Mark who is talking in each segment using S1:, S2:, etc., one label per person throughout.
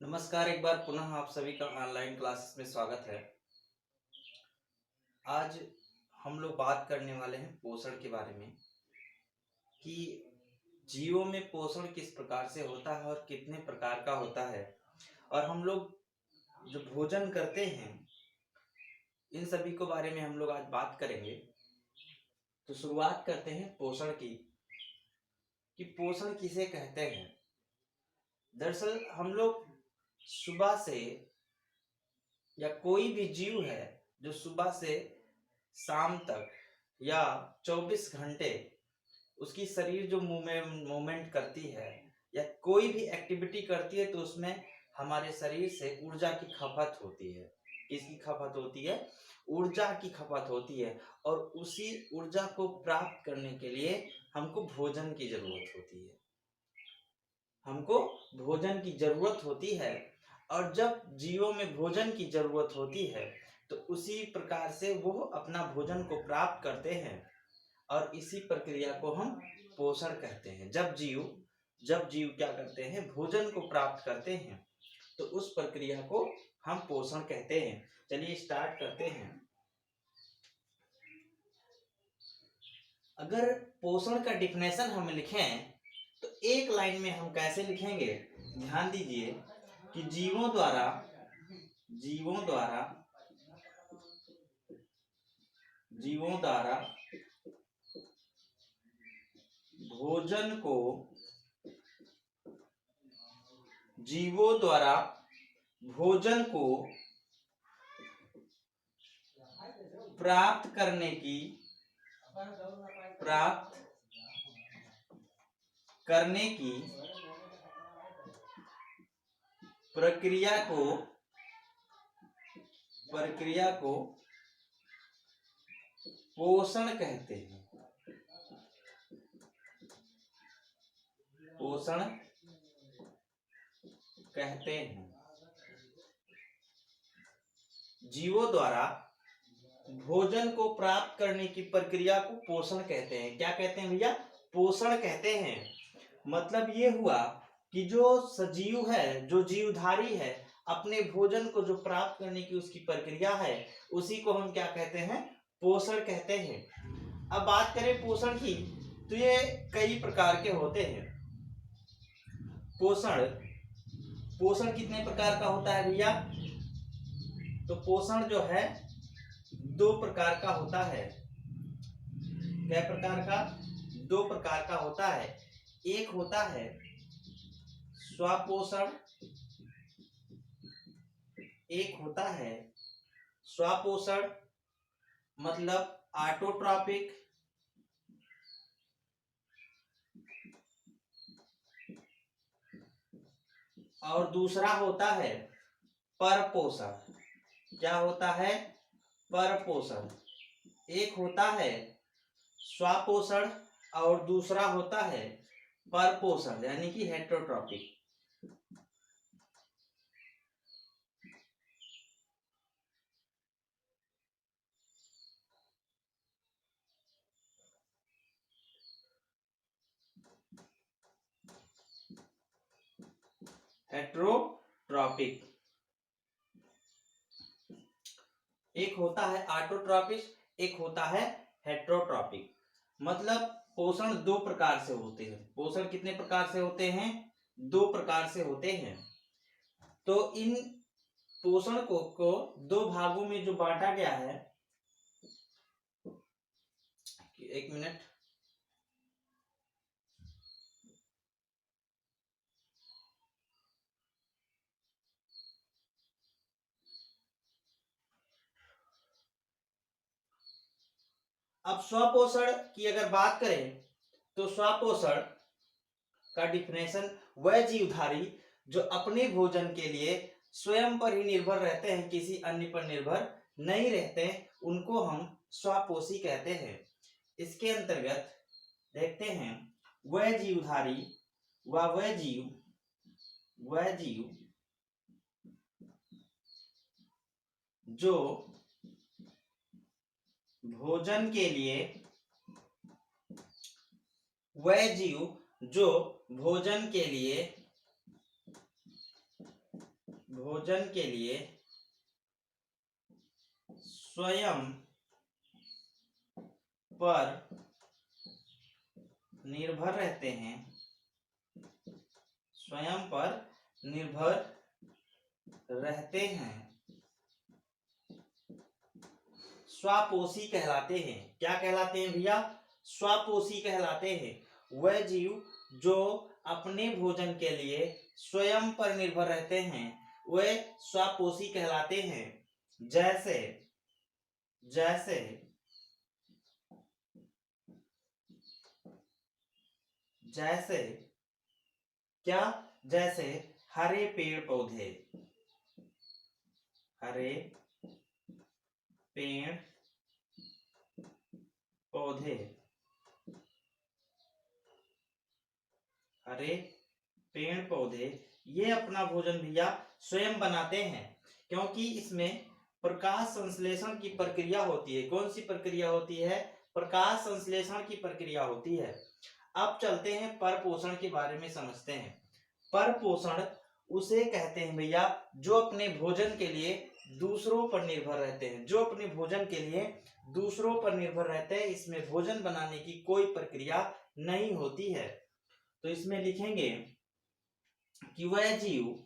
S1: नमस्कार, एक बार पुनः आप सभी का ऑनलाइन क्लासेस में स्वागत है। आज हम लोग बात करने वाले हैं पोषण के बारे में कि जीवों में पोषण किस प्रकार से होता है और कितने प्रकार का होता है। और हम लोग जो भोजन करते हैं इन सभी के बारे में हम लोग आज बात करेंगे। तो शुरुआत करते हैं पोषण की कि पोषण किसे कहते हैं। दरअसल हम लोग सुबह से या कोई भी जीव है जो सुबह से शाम तक या 24 घंटे उसकी शरीर जो मूवमेंट करती है या कोई भी एक्टिविटी करती है तो उसमें हमारे शरीर से ऊर्जा की खपत होती है। किसकी खपत होती है? ऊर्जा की खपत होती है। और उसी ऊर्जा को प्राप्त करने के लिए हमको भोजन की जरूरत होती है। हमको भोजन की जरूरत होती है। और जब जीवों में भोजन की जरूरत होती है तो उसी प्रकार से वो अपना भोजन को प्राप्त करते हैं और इसी प्रक्रिया को हम पोषण कहते हैं। जब जीव क्या करते हैं? भोजन को प्राप्त करते हैं तो उस प्रक्रिया को हम पोषण कहते हैं। चलिए स्टार्ट करते हैं। अगर पोषण का डिफिनेशन हम लिखें तो एक लाइन में हम कैसे लिखेंगे? ध्यान दीजिए कि जीवों द्वारा भोजन को प्राप्त करने की प्रक्रिया को पोषण कहते हैं। जीवों द्वारा भोजन को प्राप्त करने की प्रक्रिया को पोषण कहते हैं। क्या कहते हैं भैया? पोषण कहते हैं। मतलब ये हुआ कि जो सजीव है, जो जीवधारी है, अपने भोजन को जो प्राप्त करने की उसकी प्रक्रिया है उसी को हम क्या कहते हैं? पोषण कहते हैं। अब बात करें पोषण की तो ये कई प्रकार के होते हैं। पोषण कितने प्रकार का होता है भैया? तो पोषण जो है 2 प्रकार का होता है। क्या प्रकार का? 2 प्रकार का होता है। एक होता है स्वपोषण, मतलब ऑटोट्रॉपिक, और दूसरा होता है परपोषण। क्या होता है? परपोषण। एक होता है स्वपोषण और दूसरा होता है परपोषण यानी कि हेटेरोट्रॉपिक। हेटेरोट्रॉपिक एक होता है ऑटोट्रॉपिक, एक होता है हेटेरोट्रॉपिक। मतलब पोषण 2 प्रकार से होते हैं। पोषण कितने प्रकार से होते हैं? 2 प्रकार से होते हैं। तो इन पोषण को 2 भागों में जो बांटा गया है, एक मिनट, अब स्वपोषण की अगर बात करें तो स्वपोषण का डिफिनेशन वह जीवधारी जो अपने भोजन के लिए स्वयं पर ही निर्भर रहते हैं, किसी अन्य पर निर्भर नहीं रहते, उनको हम स्वपोषी कहते हैं। इसके अंतर्गत देखते हैं वह जीवधारी वह जीव जो भोजन के लिए भोजन के लिए स्वयं पर निर्भर रहते हैं, स्वयं पर निर्भर रहते हैं, स्वापोषी कहलाते हैं। क्या कहलाते हैं भैया? स्वापोषी कहलाते हैं। वह जीव जो अपने भोजन के लिए स्वयं पर निर्भर रहते हैं वह स्वापोषी कहलाते हैं। जैसे जैसे जैसे क्या? जैसे हरे पेड़ पौधे, हरे पेड़ पौधे, हरे पेड़ पौधे ये अपना भोजन भैया स्वयं बनाते हैं, क्योंकि इसमें प्रकाश संश्लेषण की प्रक्रिया होती है। कौन सी प्रक्रिया होती है? प्रकाश संश्लेषण की प्रक्रिया होती है। अब चलते हैं परपोषण के बारे में समझते हैं। परपोषण उसे कहते हैं भैया जो अपने भोजन के लिए दूसरों पर निर्भर रहते हैं, जो अपने भोजन के लिए दूसरों पर निर्भर रहते हैं। इसमें भोजन बनाने की कोई प्रक्रिया नहीं होती है। तो इसमें लिखेंगे कि वह जीव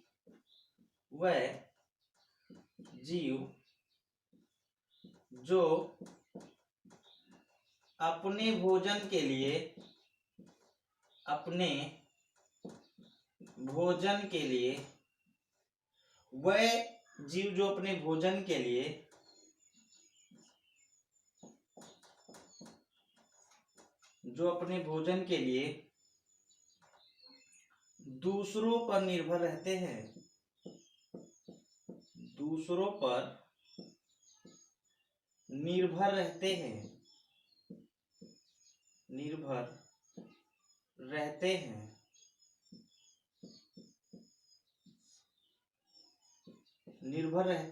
S1: जो अपने भोजन के लिए वह जीव जो अपने भोजन के लिए दूसरों पर निर्भर रहते हैं, दूसरों पर निर्भर रहते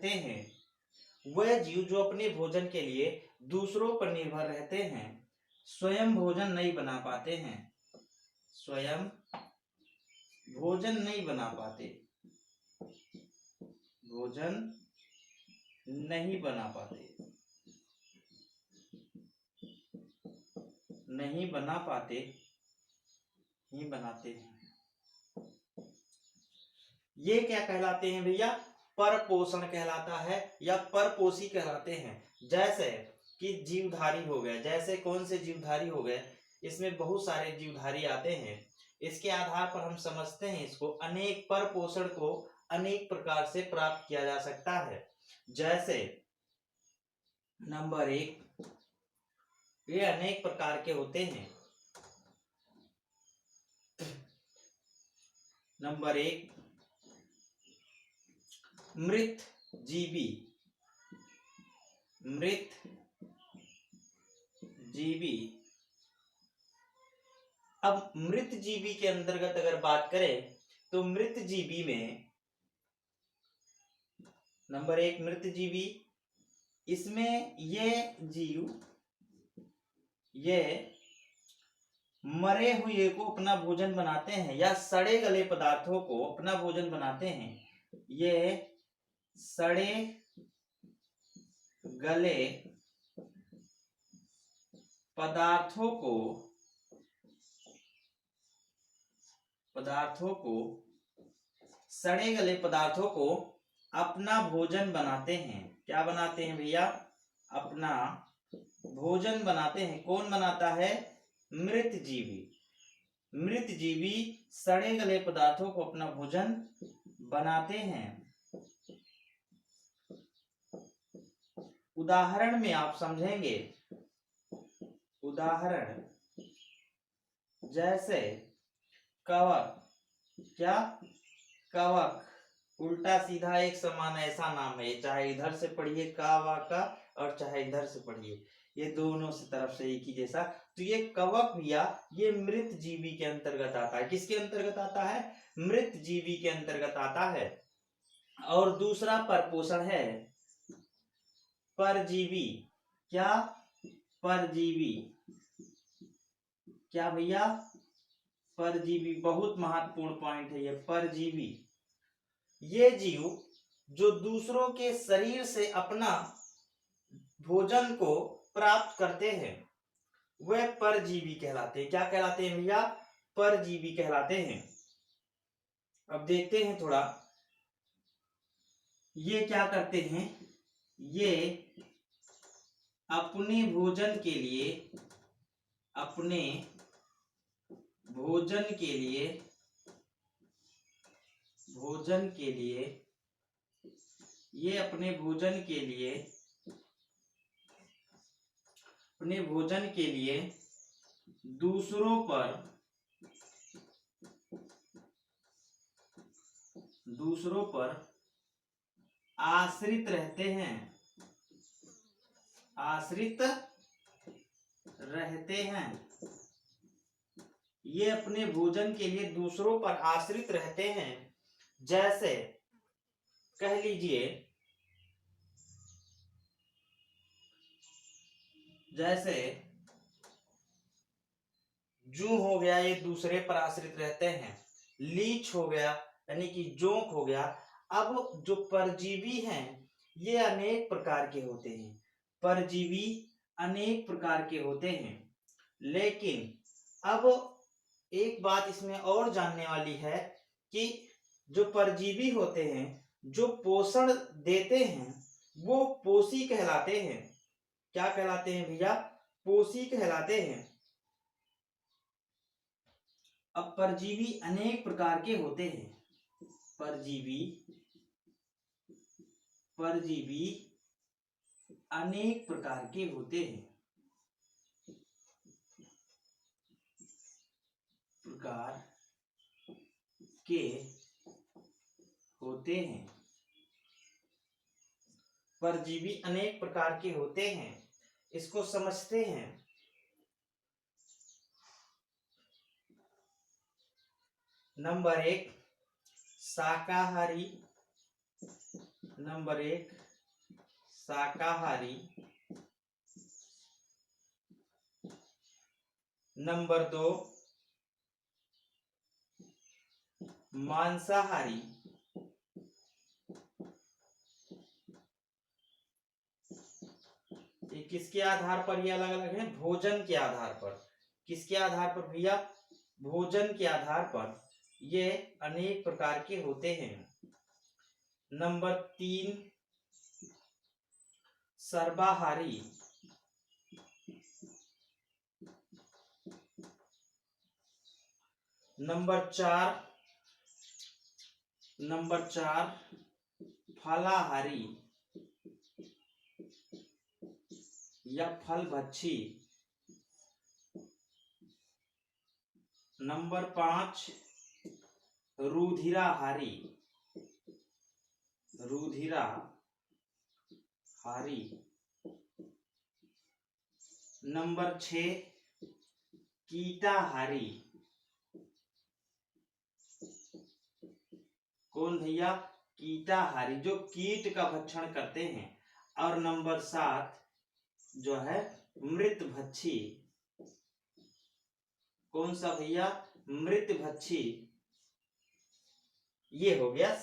S1: हैं, वह जीव जो अपने भोजन के लिए दूसरों पर निर्भर रहते हैं स्वयं भोजन नहीं बना पाते हैं, स्वयं भोजन नहीं बना पाते, भोजन नहीं बना पाते, नहीं बना पाते, नहीं बनाते हैं। ये क्या कहलाते हैं भैया? परपोषण कहलाता है या परपोषी कहलाते हैं। जैसे कि जीवधारी हो गए, जैसे कौन से जीवधारी हो गए? इसमें बहुत सारे जीवधारी आते हैं। इसके आधार पर हम समझते हैं इसको अनेक परपोषण को अनेक प्रकार से प्राप्त किया जा सकता है। जैसे नंबर 1, ये अनेक प्रकार के होते हैं। नंबर 1, मृत जीवी, मृत जीवी। अब मृत जीवी के अंतर्गत अगर बात करें तो मृत जीवी में नंबर 1 मृत जीवी, इसमें ये जीव ये मरे हुए को अपना भोजन बनाते हैं या सड़े गले पदार्थों को अपना भोजन बनाते हैं। ये सड़े गले पदार्थों को अपना भोजन बनाते हैं। क्या बनाते हैं भैया? अपना भोजन बनाते हैं। कौन बनाता है? मृत जीवी। मृत जीवी सड़े गले पदार्थों को अपना भोजन बनाते हैं। उदाहरण में आप समझेंगे, उदाहरण जैसे कवक। क्या? कवक उल्टा सीधा एक समान ऐसा नाम है, चाहे इधर से पढ़िए कावा का और चाहे इधर से पढ़िए, ये दोनों से तरफ से एक ही जैसा। तो ये कवक भैया ये मृत जीवी के अंतर्गत आता है। किसके अंतर्गत आता है? मृत जीवी के अंतर्गत आता है। और दूसरा परपोषण है परजीवी। क्या? परजीवी। क्या भैया? परजीवी। बहुत महत्वपूर्ण पॉइंट है ये परजीवी। ये जीव जो दूसरों के शरीर से अपना भोजन को प्राप्त करते हैं वह परजीवी कहलाते हैं। क्या कहलाते हैं भैया? परजीवी कहलाते हैं। अब देखते हैं थोड़ा, ये क्या करते हैं? ये अपने भोजन के लिए अपने भोजन के लिए ये अपने भोजन के लिए दूसरों पर आश्रित रहते हैं। ये अपने भोजन के लिए दूसरों पर आश्रित रहते हैं। जैसे कह लीजिए, जैसे जू हो गया, ये दूसरे पर आश्रित रहते हैं। लीच हो गया यानी कि जोंक हो गया। अब जो परजीवी हैं ये अनेक प्रकार के होते हैं। परजीवी अनेक प्रकार के होते हैं, लेकिन अब एक बात इसमें और जानने वाली है कि जो परजीवी होते हैं जो पोषण देते हैं वो पोषी कहलाते हैं। क्या कहलाते हैं भैया? पोषी कहलाते हैं। अब परजीवी अनेक प्रकार के होते हैं। परजीवी अनेक प्रकार के होते हैं। परजीवी अनेक प्रकार के होते हैं। इसको समझते हैं। नंबर 1 शाकाहारी। नंबर 2 मांसाहारी। ये किसके आधार पर ये अलग अलग है? भोजन के आधार पर। किसके आधार पर भैया? भोजन के आधार पर ये अनेक प्रकार के होते हैं। नंबर 3 सर्वाहारी। नंबर 4 फलाहारी या फलभक्षी। नंबर 5 रुधिराहारी। नंबर 6 कीटाहारी। कौन भैया? कीटाहारी, जो कीट का भक्षण करते हैं। और नंबर 7 जो है मृतभक्षी। कौन सा भैया? मृतभक्षी। ये हो गया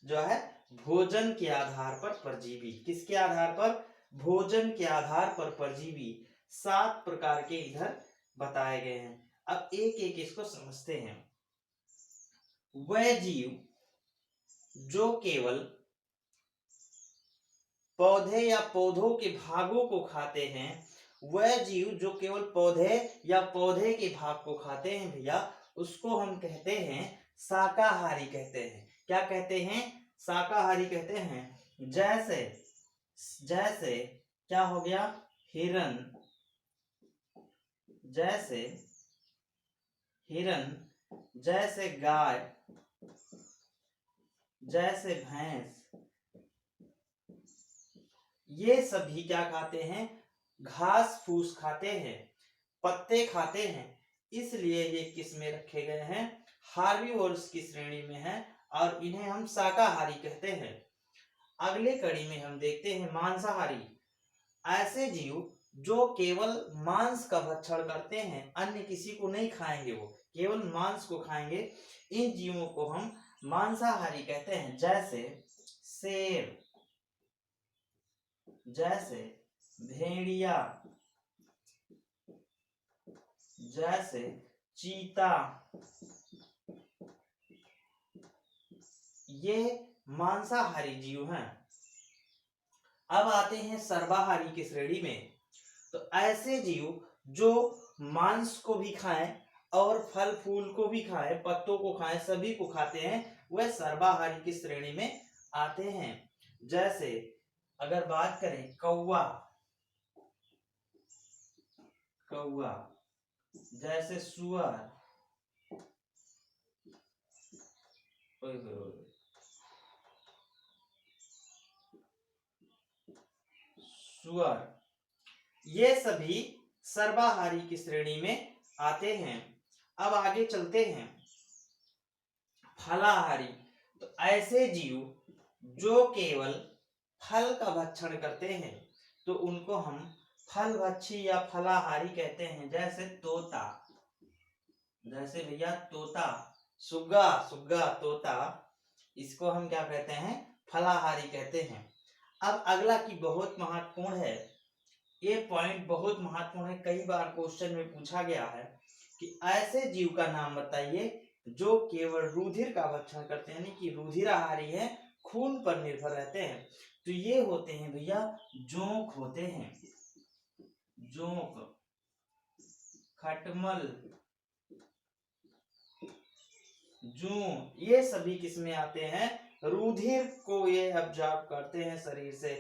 S1: जो है भोजन के आधार पर परजीवी। किसके आधार पर? भोजन के आधार पर परजीवी 7 प्रकार के इधर बताए गए हैं। अब एक एक इसको समझते हैं। वह जीव जो केवल पौधे या पौधों के भागों को खाते हैं, वह जीव जो केवल पौधे या पौधे के भाग को खाते हैं भैया, उसको हम कहते हैं शाकाहारी कहते हैं। क्या कहते हैं? शाकाहारी कहते हैं। जैसे क्या हो गया? हिरन। जैसे गाय, जैसे भैंस, ये सभी क्या खाते हैं? घास फूस खाते हैं, पत्ते खाते हैं। इसलिए ये किस में रखे गए हैं? हार्बिवोर्स की श्रेणी में है और इन्हें हम शाकाहारी कहते हैं। अगले कड़ी में हम देखते हैं मांसाहारी। ऐसे जीव जो केवल मांस का भक्षण करते हैं, अन्य किसी को नहीं खाएंगे, वो केवल मांस को खाएंगे। इन जीवों को हम मांसाहारी कहते हैं। जैसे शेर, जैसे भेड़िया, जैसे चीता, ये मांसाहारी जीव हैं। अब आते हैं सर्वाहारी की श्रेणी में। तो ऐसे जीव जो मांस को भी खाएं और फल फूल को भी खाएं, पत्तों को खाएं, सभी को खाते हैं, वह सर्वाहारी की श्रेणी में आते हैं। जैसे अगर बात करें कौवा, कौवा, जैसे सुअर, सुअर, ये सभी सर्वाहारी की श्रेणी में आते हैं। अब आगे चलते हैं फलाहारी। तो ऐसे जीव जो केवल फल का भक्षण करते हैं, तो उनको हम फल भक्षी या फलाहारी कहते हैं। जैसे तोता, जैसे भैया तोता, सुग्गा, सुग्गा, तोता, इसको हम क्या कहते हैं? फलाहारी कहते हैं। अब अगला की बहुत महत्वपूर्ण है, ये पॉइंट बहुत महत्वपूर्ण है, कई बार क्वेश्चन में पूछा गया है कि ऐसे जीव का नाम बताइए जो केवल रुधिर का भक्षण करते हैं, यानी कि रुधिराहारी है, खून पर निर्भर रहते हैं। तो ये होते हैं भैया जोंक होते हैं, जोंक, खटमल, जूं, ये सभी किसमें आते हैं? रुधिर को ये अब्जॉर्ब करते हैं शरीर से।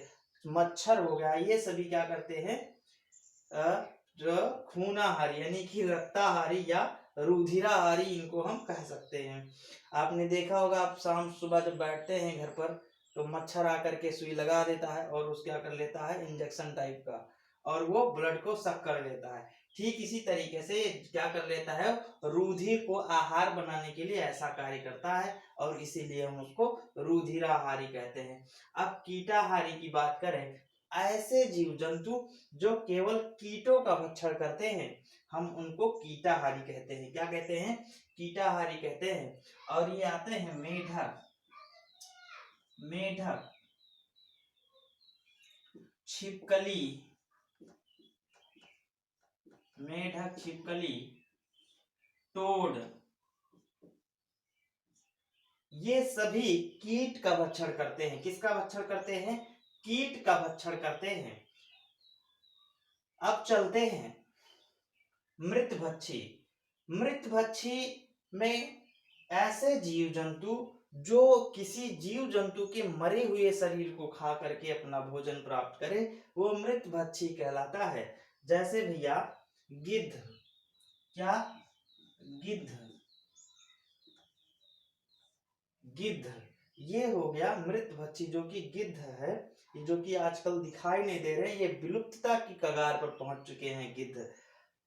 S1: मच्छर हो गया, ये सभी क्या करते हैं? खूनाहारी यानी कि रक्ताहारी या रुधिराहारी इनको हम कह सकते हैं। आपने देखा होगा, आप शाम सुबह जब बैठते हैं घर पर तो मच्छर आकर के सुई लगा देता है और उस क्या कर लेता है? इंजेक्शन टाइप का, और वो ब्लड को सक कर लेता है। ठीक इसी तरीके से क्या कर लेता है? रुधिर को आहार बनाने के लिए ऐसा कार्य करता है, और इसीलिए हम उसको रुधिराहारी कहते हैं। अब कीटाहारी की बात करें, ऐसे जीव जंतु जो केवल कीटों का भक्षण करते हैं, हम उनको कीटाहारी कहते हैं। क्या कहते हैं? कीटाहारी कहते हैं। और ये आते हैं मेढक, मेढक, छिपकली, मेढक, छिपकली, टोड, ये सभी कीट का भक्षण करते हैं। किसका भक्षण करते हैं? कीट का भक्षण करते हैं। अब चलते हैं मृतभक्षी। मृतभक्षी में ऐसे जीव जंतु जो किसी जीव जंतु के मरे हुए शरीर को खा करके अपना भोजन प्राप्त करे, वो मृतभक्षी कहलाता है। जैसे भैया गिद्ध, क्या? गिद्ध, गिद्ध, ये हो गया मृतभक्षी जो कि गिद्ध है, जो कि आजकल दिखाई नहीं दे रहे, ये विलुप्तता की कगार पर पहुंच चुके हैं गिद्ध।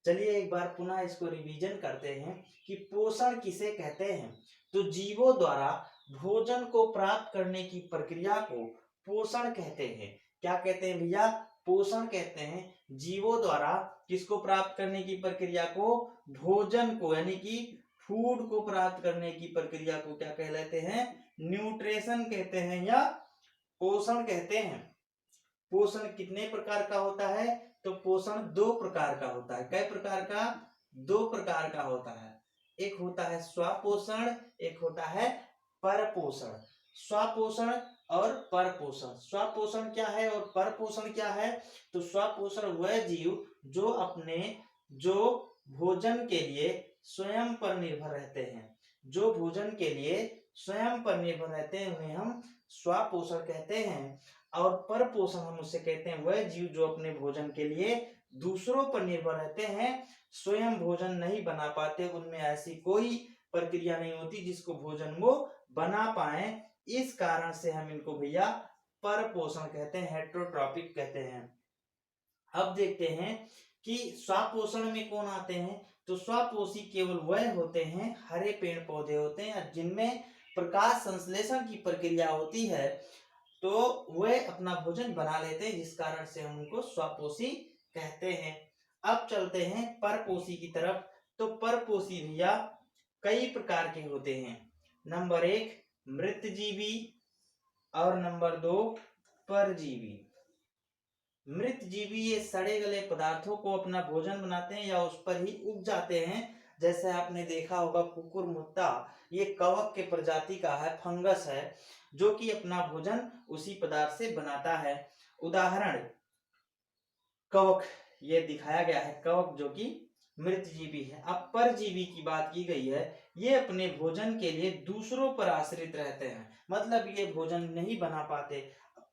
S1: चलिए एक बार पुनः इसको रिवीजन करते हैं कि पोषण किसे कहते हैं। तो जीवों द्वारा भोजन को प्राप्त करने की प्रक्रिया को पोषण कहते हैं। क्या कहते हैं भैया? पोषण कहते हैं जीवों द्वारा किसको प्राप्त करने की प्रक्रिया को? भोजन को, यानी कि फूड को प्राप्त करने की प्रक्रिया को क्या कहलाते हैं? न्यूट्रिशन कहते हैं या पोषण कहते हैं। पोषण कितने प्रकार का होता है? तो पोषण दो प्रकार का होता है। कई प्रकार का? दो प्रकार का होता है। एक होता है स्वपोषण, एक होता है परपोषण। स्वपोषण और परपोषण। स्वपोषण क्या है और परपोषण क्या है? तो स्वपोषण वह जीव जो अपने भोजन के लिए स्वयं पर निर्भर रहते हैं, जो भोजन के लिए स्वयं पर निर्भर रहते हैं, उन्हें हम स्वपोषण कहते हैं। और परपोषण हम उसे कहते हैं वह जीव जो अपने भोजन के लिए दूसरों पर निर्भर रहते हैं, स्वयं भोजन नहीं बना पाते, उनमें ऐसी कोई प्रक्रिया नहीं होती जिसको भोजन वो बना पाए। इस कारण से हम इनको भैया परपोषण कहते हैं, हेटेरोट्रॉपिक कहते हैं। अब देखते हैं कि स्वपोषण में कौन आते हैं। तो स्वपोषी केवल वह होते हैं, हरे पेड़ पौधे होते हैं जिनमें प्रकाश संश्लेषण की प्रक्रिया होती है, तो वह अपना भोजन बना लेते हैं, जिस कारण से हम उनको स्वपोषी कहते हैं। अब चलते हैं परपोषी की तरफ। तो परपोषी भैया कई प्रकार के होते हैं। नंबर 1 मृतजीवी, और नंबर 2 परजीवी। मृत जीवी ये सड़े गले पदार्थों को अपना भोजन बनाते हैं या उस पर ही उग जाते हैं। जैसे आपने देखा होगा कुकुरमुत्ता, ये कवक के प्रजाति का है, फंगस है, जो कि अपना भोजन उसी पदार्थ से बनाता है। उदाहरण कवक, ये दिखाया गया है कवक जो कि मृत जीवी है। अब परजीवी की बात की गई है, ये अपने भोजन के लिए दूसरों पर आश्रित रहते हैं, मतलब ये भोजन नहीं बना पाते।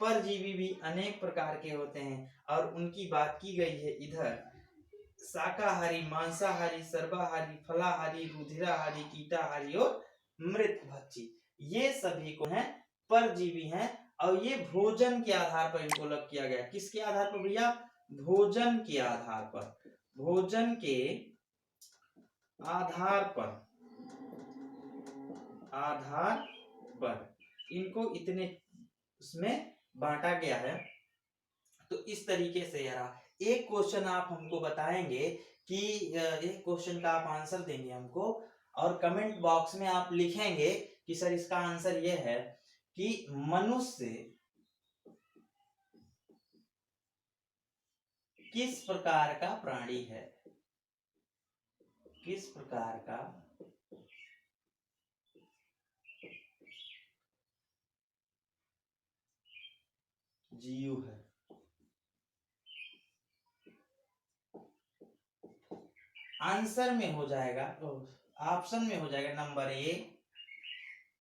S1: परजीवी भी अनेक प्रकार के होते हैं और उनकी बात की गई है इधर। शाकाहारी, मांसाहारी, सर्वाहारी, फलाहारी, रुधिराहारी, कीटाहारी और मृतभक्षी, ये सभी को हैं परजीवी हैं। और ये भोजन के आधार पर इनको अलग किया गया। किसके आधार पर भैया? भोजन के आधार पर। भोजन के आधार पर, आधार पर इनको इतने उसमें बांटा गया है। तो इस तरीके से यार एक क्वेश्चन आप हमको बताएंगे कि एक क्वेश्चन का आप आंसर देंगे हमको, और कमेंट बॉक्स में आप लिखेंगे कि सर इसका आंसर ये है कि मनुष्य किस प्रकार का प्राणी है, किस प्रकार का जीव है। आंसर में हो जाएगा, ऑप्शन में हो जाएगा नंबर 1